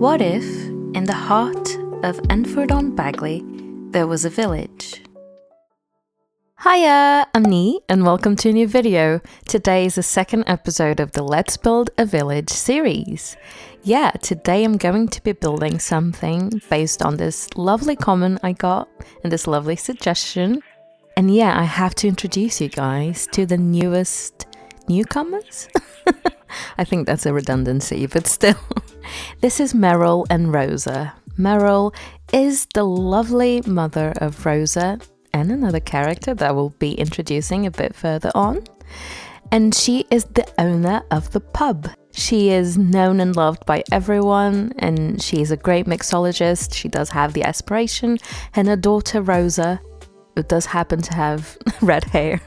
What if, in the heart of Henford-on-Bagley, there was a village? Hiya, I'm Nee, and welcome to a new video. Today is the second episode of the Let's Build a Village series. Yeah, today I'm going to be building something based on this lovely comment I got and this lovely suggestion. And yeah, I have to introduce you guys to the newest newcomers. I think that's a redundancy, but still. This is Meryl and Rosa. Meryl is the lovely mother of Rosa and another character that we'll be introducing a bit further on. And she is the owner of the pub. She is known and loved by everyone, and she is a great mixologist. She does have the aspiration, and her daughter Rosa, who does happen to have red hair,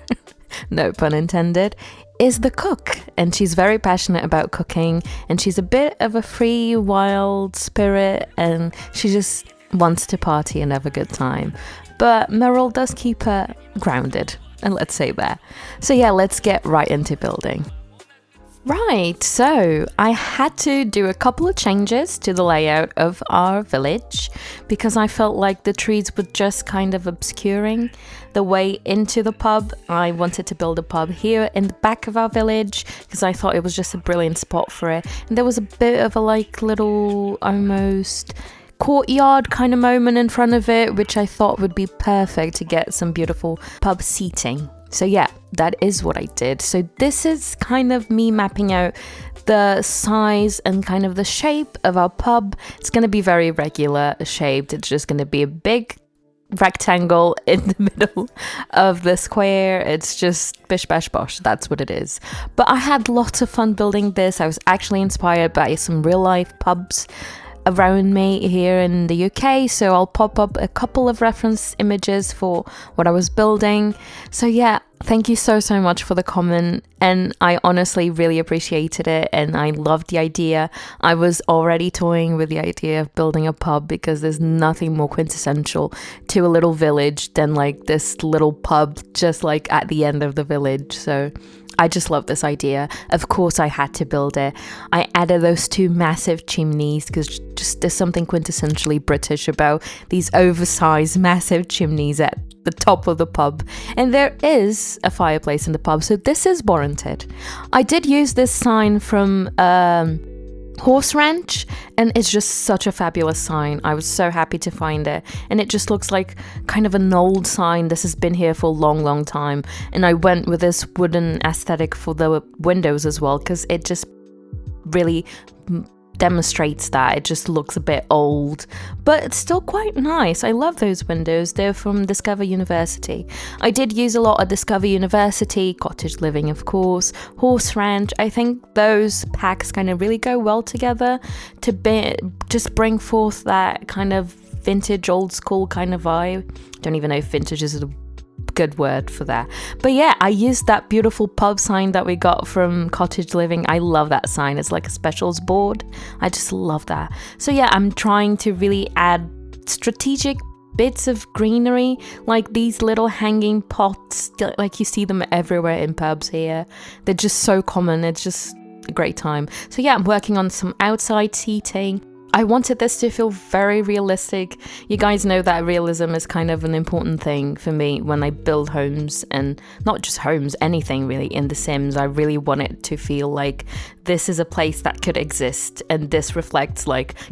no pun intended, is the cook, and she's very passionate about cooking, and she's a bit of a free, wild spirit, and she just wants to party and have a good time. But Meryl does keep her grounded, and let's say that. So yeah, let's get right into building. Right, so I had to do a couple of changes to the layout of our village because I felt like the trees were just kind of obscuring the way into the pub. I wanted to build a pub here in the back of our village because I thought it was just a brilliant spot for it. And there was a bit of a little almost courtyard kind of moment in front of it, which I thought would be perfect to get some beautiful pub seating. So yeah, that is what I did. So this is kind of me mapping out the size and kind of the shape of our pub. It's going to be very regular shaped. It's just going to be a big rectangle in the middle of the square. It's just bish bash bosh. That's what it is. But I had lots of fun building this. I was actually inspired by some real life pubs around me here in the UK, so I'll pop up a couple of reference images for what I was building. So yeah, thank you so much for the comment, and I honestly really appreciated it, and I loved the idea. I was already toying with the idea of building a pub because there's nothing more quintessential to a little village than this little pub just at the end of the village. So I just love this idea. Of course I had to build it. I added those two massive chimneys because just there's something quintessentially British about these oversized massive chimneys at the top of the pub. And there is a fireplace in the pub, so this is warranted. I did use this sign from Horse Ranch, and it's just such a fabulous sign. I was so happy to find it, and it just looks like kind of an old sign. This has been here for a long time, and I went with this wooden aesthetic for the windows as well because it just really demonstrates that. It just looks a bit old, but it's still quite nice. I love those windows. They're from Discover University. I did use a lot of Discover University, cottage living of course, Horse Ranch. I think those packs kind of really go well together to just bring forth that kind of vintage old school kind of vibe. Don't even know if vintage is a good word for that, but yeah, I used that beautiful pub sign that we got from Cottage Living. I love that sign. It's like a specials board. I just love that. So yeah, I'm trying to really add strategic bits of greenery, like these little hanging pots, like you see them everywhere in pubs here. They're just so common. It's just a great time. So yeah, I'm working on some outside seating. I wanted this to feel very realistic. You guys know that realism is kind of an important thing for me when I build homes, and not just homes, anything really in The Sims. I really want it to feel like this is a place that could exist, and this reflects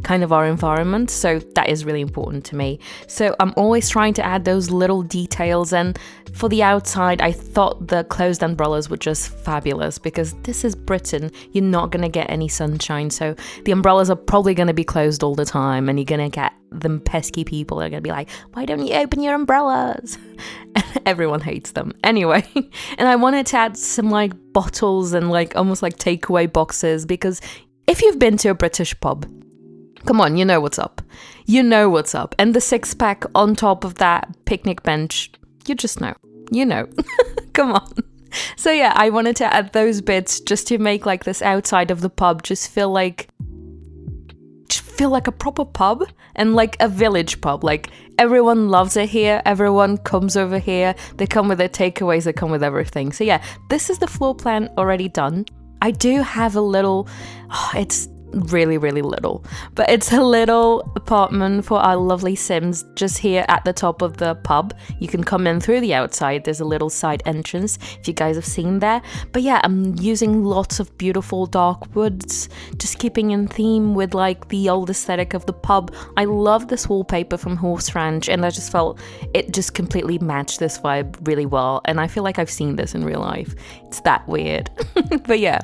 kind of our environment. So that is really important to me. So I'm always trying to add those little details, and for the outside, I thought the closed umbrellas were just fabulous because this is Britain. You're not going to get any sunshine, so the umbrellas are probably going to be closed all the time, and you're going to get them pesky people that are going to be like, why don't you open your umbrellas? Everyone hates them. Anyway, and I wanted to add some bottles and almost takeaway boxes because if you've been to a British pub, come on, you know what's up. You know what's up. And the 6-pack on top of that picnic bench, you just know. You know. Come on. So yeah, I wanted to add those bits just to make this outside of the pub just feel like a proper pub and a village pub. Everyone loves it here. Everyone comes over here. They come with their takeaways. They come with everything. So yeah, this is the floor plan already done. I do have a little, it's really, really little. But it's a little apartment for our lovely Sims just here at the top of the pub. You can come in through the outside. There's a little side entrance if you guys have seen there. But yeah, I'm using lots of beautiful dark woods, just keeping in theme with like the old aesthetic of the pub. I love this wallpaper from Horse Ranch, and I just felt it just completely matched this vibe really well. And I feel like I've seen this in real life. It's that weird. But yeah.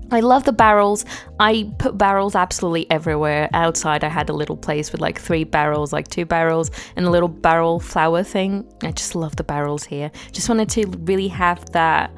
I love the barrels. I put barrels absolutely everywhere. Outside I had a little place with like 3 barrels, like 2 barrels and a little barrel flower thing. I just love the barrels here. Just wanted to really have that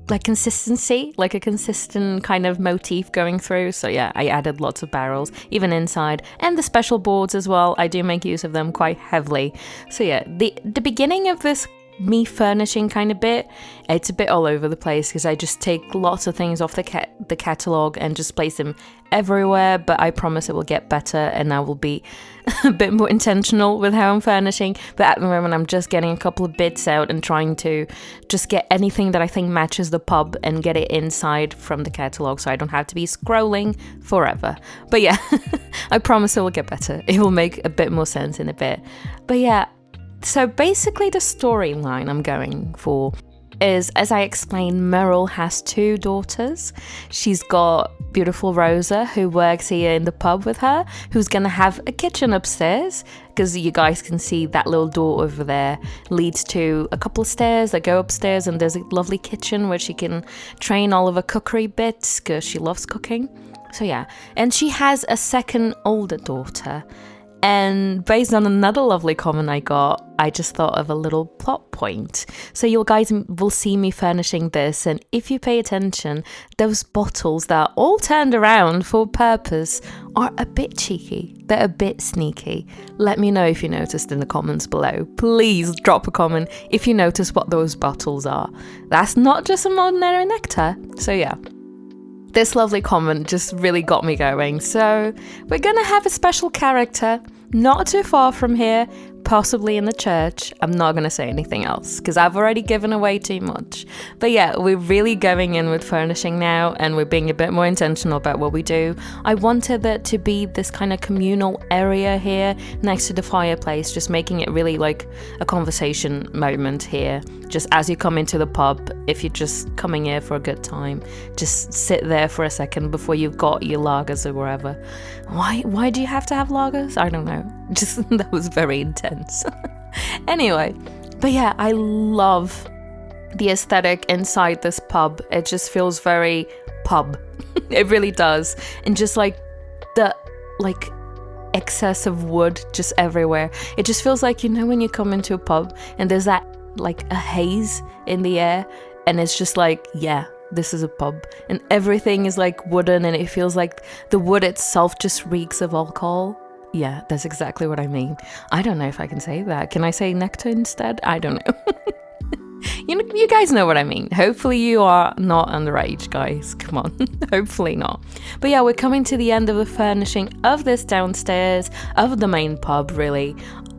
like consistency, like a consistent kind of motif going through. So yeah, I added lots of barrels, even inside, and the special boards as well. I do make use of them quite heavily. So yeah, the beginning of this me furnishing kind of bit, it's a bit all over the place because I just take lots of things off the catalogue and just place them everywhere, but I promise it will get better and I will be a bit more intentional with how I'm furnishing. But at the moment I'm just getting a couple of bits out and trying to just get anything that I think matches the pub and get it inside from the catalogue so I don't have to be scrolling forever. But yeah, I promise it will get better. It will make a bit more sense in a bit. But yeah, so basically the storyline I'm going for is, as I explained, Meryl has 2 daughters. She's got beautiful Rosa, who works here in the pub with her, who's gonna have a kitchen upstairs, because you guys can see that little door over there leads to a couple of stairs that go upstairs, and there's a lovely kitchen where she can train all of her cookery bits, because she loves cooking. So yeah, and she has a second older daughter. And based on another lovely comment I got, I just thought of a little plot point. So you guys will see me furnishing this, and if you pay attention, those bottles that are all turned around for purpose are a bit cheeky. They're a bit sneaky. Let me know if you noticed in the comments below. Please drop a comment if you notice what those bottles are. That's not just some ordinary nectar. So yeah. This lovely comment just really got me going. So we're gonna have a special character not too far from here, possibly in the church. I'm not going to say anything else because I've already given away too much. But yeah, we're really going in with furnishing now, and we're being a bit more intentional about what we do. I wanted it to be this kind of communal area here next to the fireplace, just making it really like a conversation moment here. Just as you come into the pub, if you're just coming here for a good time, just sit there for a second before you've got your lagers or wherever. Why do you have to have lagers? I don't know. Just that was very intense. Anyway, but yeah, I love the aesthetic inside this pub. It just feels very pub. It really does. And just like the excess of wood just everywhere. It just feels like, you know, when you come into a pub and there's that like a haze in the air, and it's just like, yeah, this is a pub, and everything is like wooden, and it feels like the wood itself just reeks of alcohol. Yeah, that's exactly what I mean. I don't know if I can say that. Can I say nectar instead? I don't know. You guys know what I mean. Hopefully you are not underage, guys. Come on. Hopefully not. But yeah, we're coming to the end of the furnishing of this downstairs, of the main pub, really.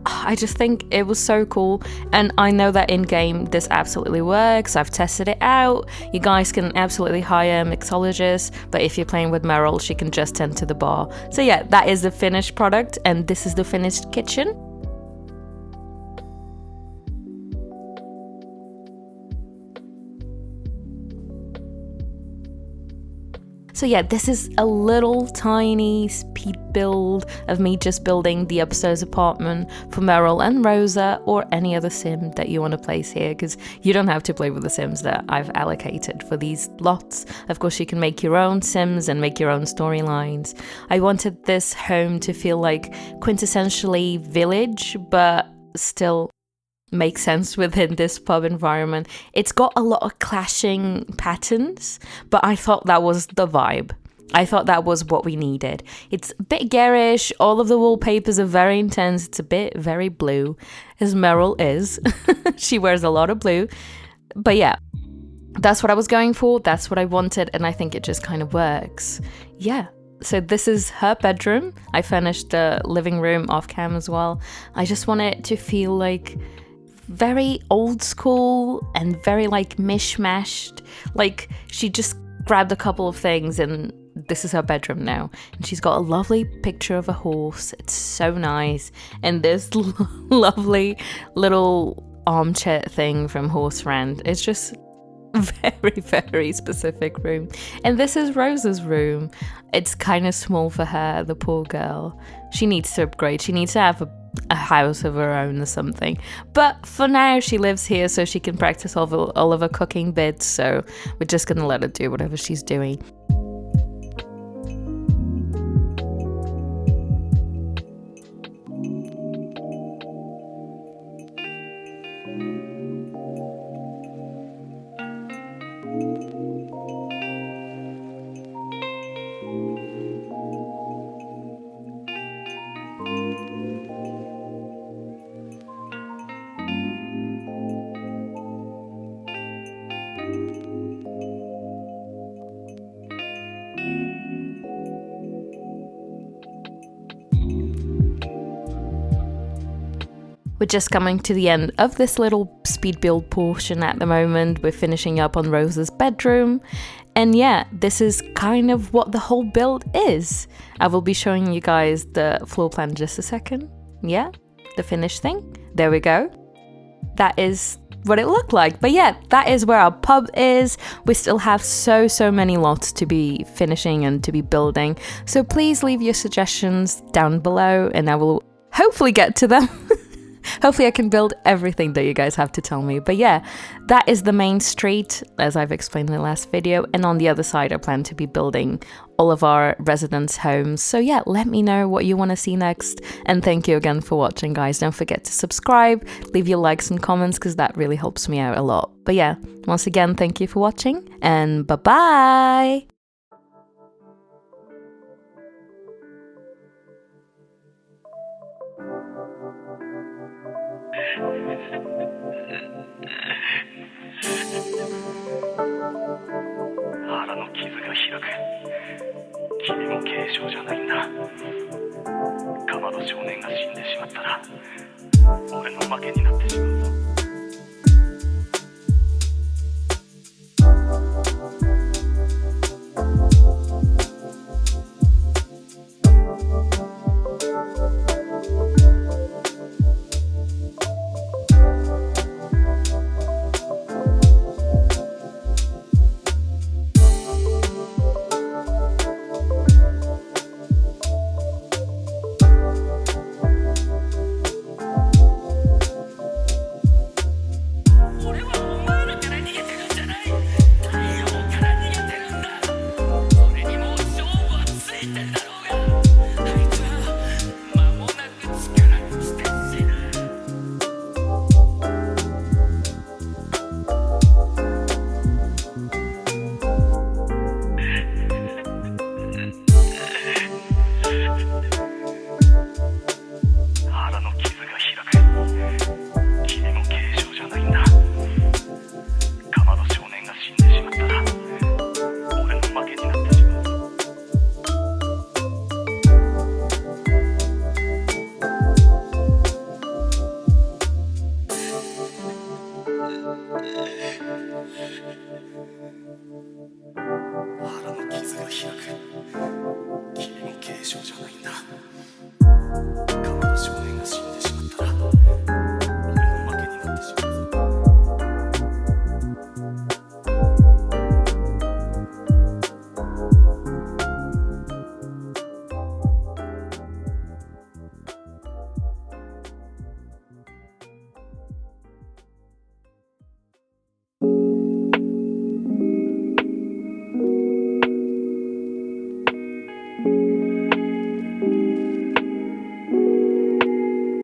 I just think it was so cool, and I know that in-game this absolutely works. I've tested it out. You guys can absolutely hire a mixologist, but if you're playing with Meryl, she can just tend to the bar. So yeah, that is the finished product, and this is the finished kitchen. So yeah, this is a little tiny speed build of me just building the upstairs apartment for Meryl and Rosa, or any other sim that you want to place here, because you don't have to play with the sims that I've allocated for these lots. Of course, you can make your own sims and make your own storylines. I wanted this home to feel like quintessentially village, but still make sense within this pub environment. It's got a lot of clashing patterns, but I thought that was the vibe. I thought that was what we needed. It's a bit garish. All of the wallpapers are very intense. It's a bit very blue, as Meryl is. She wears a lot of blue. But yeah, that's what I was going for. That's what I wanted, and I think it just kind of works. Yeah. So this is her bedroom. I finished the living room off cam as well. I just want it to feel like very old school and very like mishmashed. Like she just grabbed a couple of things and this is her bedroom now. And she's got a lovely picture of a horse. It's so nice. And this lovely little armchair thing from Horse Friend. It's just very, very specific room. And this is Rose's room. It's kind of small for her, the poor girl. She needs to upgrade. She needs to have a house of her own or something. But for now, she lives here so she can practice all of her cooking bits. So we're just gonna let her do whatever she's doing. We're just coming to the end of this little speed build portion at the moment. We're finishing up on Rose's bedroom. And yeah, this is kind of what the whole build is. I will be showing you guys the floor plan in just a second. Yeah, the finished thing. There we go. That is what it looked like. But yeah, that is where our pub is. We still have so many lots to be finishing and to be building. So please leave your suggestions down below and I will hopefully get to them. Hopefully I can build everything that you guys have to tell me. But yeah, that is the main street, as I've explained in the last video. And on the other side, I plan to be building all of our residents' homes. So yeah, let me know what you want to see next. And thank you again for watching, guys. Don't forget to subscribe, leave your likes and comments, because that really helps me out a lot. But yeah, once again, thank you for watching, and bye-bye!